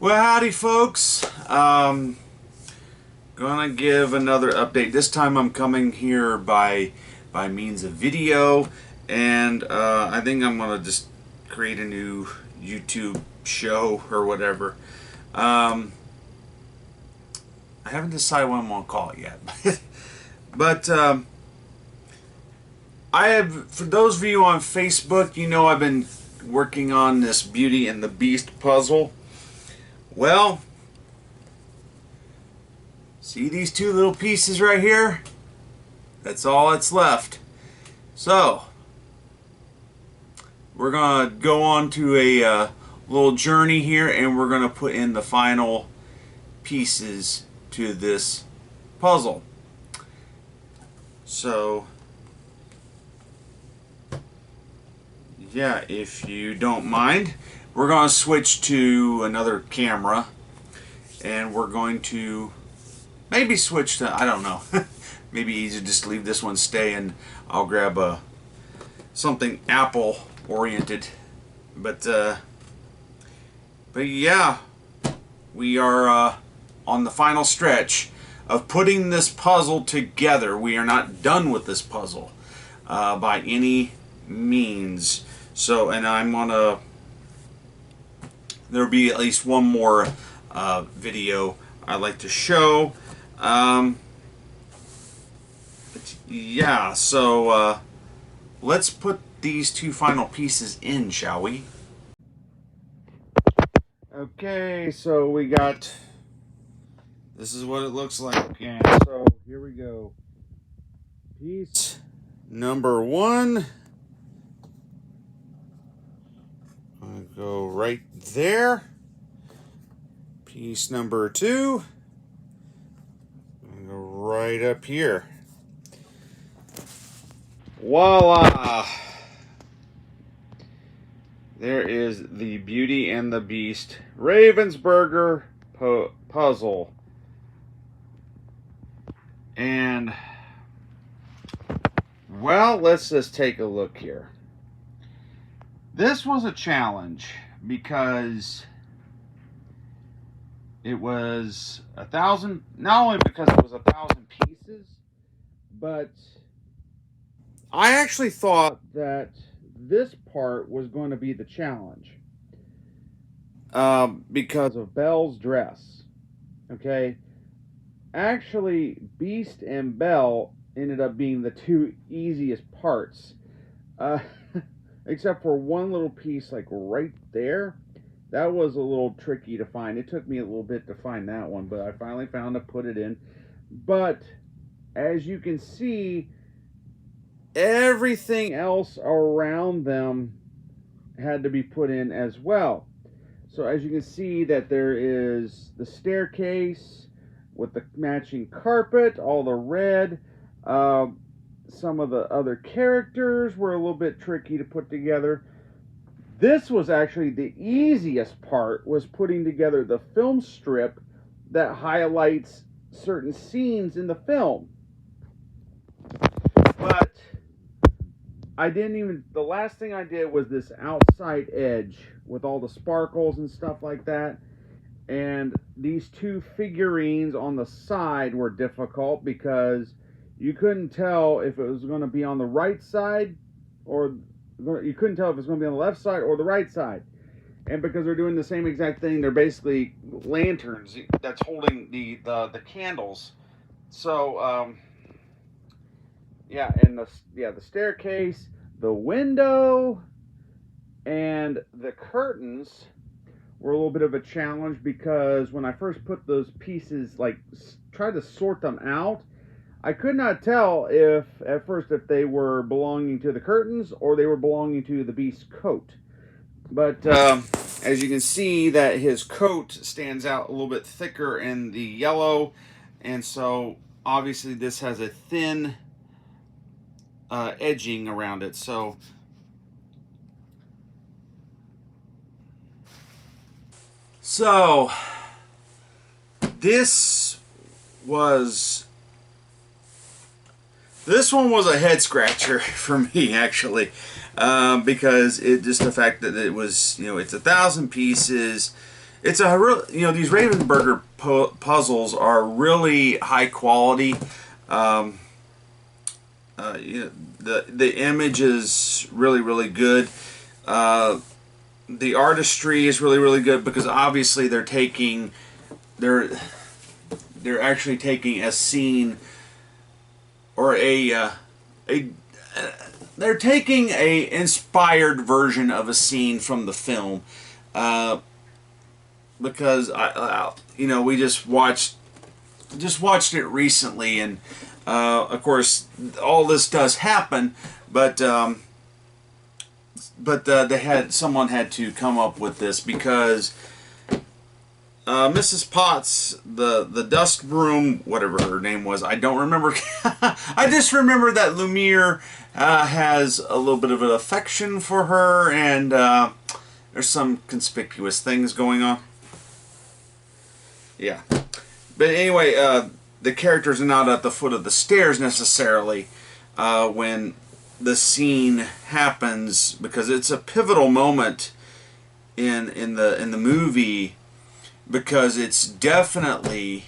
Well, howdy, folks. Gonna give another update. This time I'm coming here by means of video, and I think I'm gonna just create a new YouTube show or whatever. Um, I haven't decided what I'm gonna call it yet, but I have. For those of you on Facebook, you know I've been working on this Beauty and the Beast puzzle. Well, see these two little pieces right here? That's all that's left. So, we're going to go on to a little journey here, and we're going to put in the final pieces to this puzzle. So, yeah, if you don't mind, we're going to switch to another camera, and we're going to maybe switch to, I don't know, maybe easier just leave this one stay, and I'll grab something Apple oriented. But yeah, we are on the final stretch of putting this puzzle together. We are not done with this puzzle by any means. So, and I'm gonna, there'll be at least one more video I'd like to show. But yeah, so let's put these two final pieces in, shall we? Okay, so we got, this is what it looks like, and so here we go. Piece number one. I'll go right there. Piece number two. I'll go right up here. Voila! There is the Beauty and the Beast Ravensburger puzzle. And, well, let's just take a look here. This was a challenge because it was 1,000, not only because it was 1,000 pieces, but I actually thought that this part was going to be the challenge because of Belle's dress. Okay, actually, Beast and Belle ended up being the two easiest parts, except for one little piece, like right there. That was a little tricky to find. It took me a little bit to find that one, but I finally found it, put it in. But as you can see, everything else around them had to be put in as well. So as you can see that there is the staircase with the matching carpet, all the red. Some of the other characters were a little bit tricky to put together. This was actually the easiest part, was putting together the film strip that highlights certain scenes in the film. But I didn't even, the last thing I did was this outside edge with all the sparkles and stuff like that. And these two figurines on the side were difficult because you couldn't tell if it was going to be on the right side, or you couldn't tell if it was going to be on the left side or the right side. And because they're doing the same exact thing, they're basically lanterns that's holding the candles. So yeah, and the staircase, the window, and the curtains were a little bit of a challenge because when I first put those pieces, like tried to sort them out, I could not tell if at first if they were belonging to the curtains or they were belonging to the Beast's coat. But as you can see, that his coat stands out a little bit thicker in the yellow, and so obviously this has a thin edging around it. So this one was a head scratcher for me, actually, because it just the fact that it was, it's 1,000 pieces, it's a real, you know, these Ravensburger puzzles are really high quality. Um, you know, the image is really good. Uh, the artistry is really good because obviously they're they're actually taking a scene or a they're taking a inspired version of a scene from the film. Uh, because you know, we just watched it recently, and of course, all this does happen, but someone had to come up with this because Mrs. Potts, the dust broom, whatever her name was, I don't remember. I just remember that Lumiere has a little bit of an affection for her, and there's some conspicuous things going on. Yeah. But anyway, the characters are not at the foot of the stairs necessarily when the scene happens, because it's a pivotal moment in the movie, because it's definitely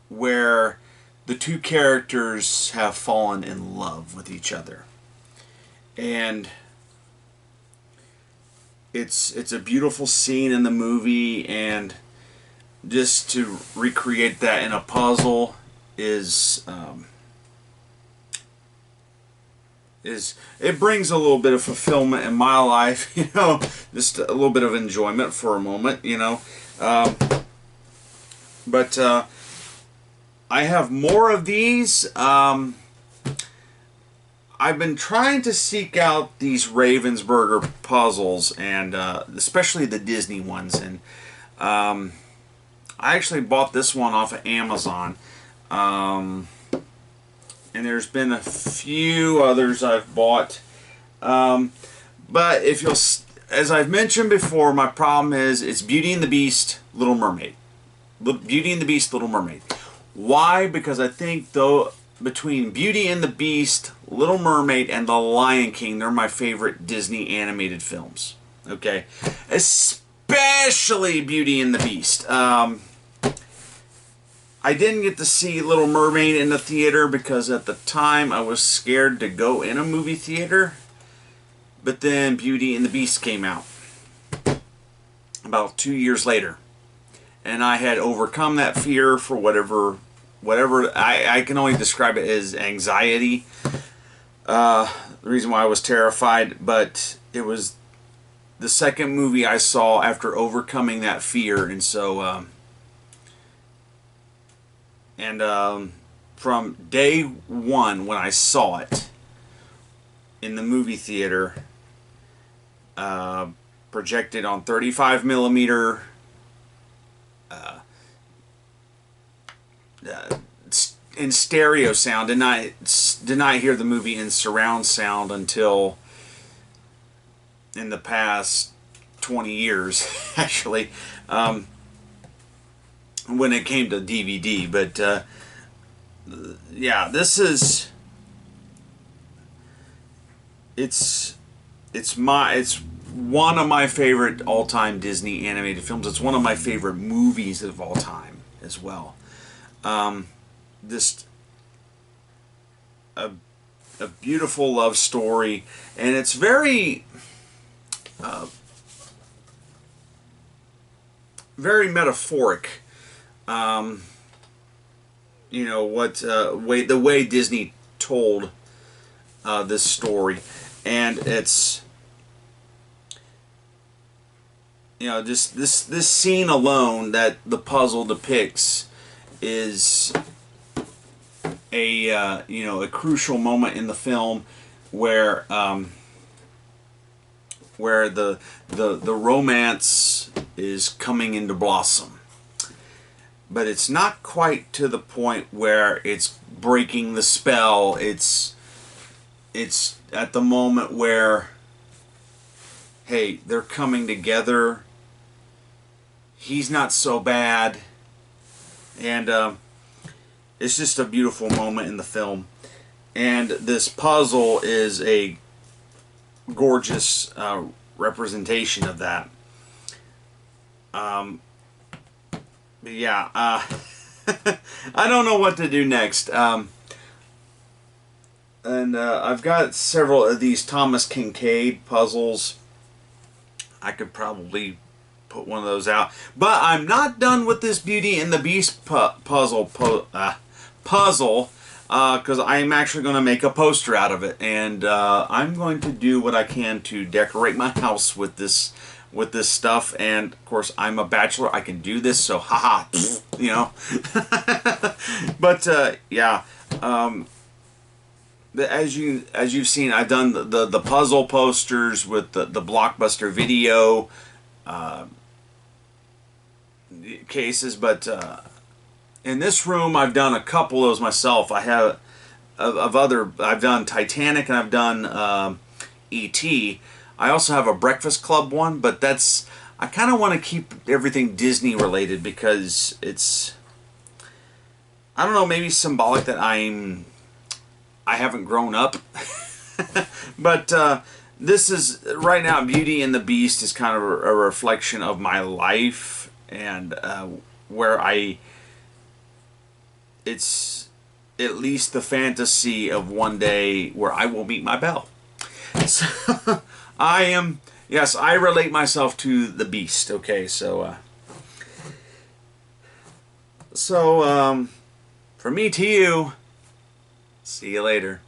where the two characters have fallen in love with each other, and it's a beautiful scene in the movie, and just to recreate that in a puzzle is it brings a little bit of fulfillment in my life, you know, just a little bit of enjoyment for a moment, you know. But I have more of these. I've been trying to seek out these Ravensburger puzzles, and especially the Disney ones, and I actually bought this one off of Amazon. And there's been a few others I've bought. But if you'll, as I've mentioned before, my problem is it's Beauty and the Beast, Little Mermaid. Beauty and the Beast, Little Mermaid. Why? Because I think though between Beauty and the Beast, Little Mermaid, and The Lion King, they're my favorite Disney animated films. Okay, especially Beauty and the Beast. I didn't get to see Little Mermaid in the theater because at the time I was scared to go in a movie theater. But then Beauty and the Beast came out about 2 years later, and I had overcome that fear for whatever I can only describe it as anxiety. The reason why I was terrified, but it was the second movie I saw after overcoming that fear, and so from day one when I saw it in the movie theater, projected on 35 millimeter in stereo sound, did not hear the movie in surround sound until in the past 20 years actually, when it came to DVD. But yeah, this is it's one of my favorite all-time Disney animated films. It's one of my favorite movies of all time as well. Just a beautiful love story, and it's very very metaphoric. You know what the way Disney told this story, and it's, you know, just this scene alone that the puzzle depicts is a you know, a crucial moment in the film where the romance is coming into blossom, but it's not quite to the point where it's breaking the spell. It's at the moment where, hey, they're coming together. He's not so bad, and it's just a beautiful moment in the film. And this puzzle is a gorgeous representation of that. But yeah, I don't know what to do next. And I've got several of these Thomas Kincaid puzzles. I could probably put one of those out. But I'm not done with this Beauty and the Beast puzzle, because I'm actually going to make a poster out of it. And I'm going to do what I can to decorate my house with this stuff. And of course, I'm a bachelor. I can do this, so haha, you know. But yeah. As you've seen, I've done the puzzle posters with the Blockbuster Video cases, but in this room I've done a couple of those myself. I have I've done Titanic and I've done E.T. I also have a Breakfast Club one, but I kind of want to keep everything Disney related because it's, I don't know, maybe symbolic that I haven't grown up. But this is, right now, Beauty and the Beast is kind of a reflection of my life, and where it's at least the fantasy of one day where I will meet my Belle. So yes, I relate myself to the Beast, okay, so from me to you, see you later.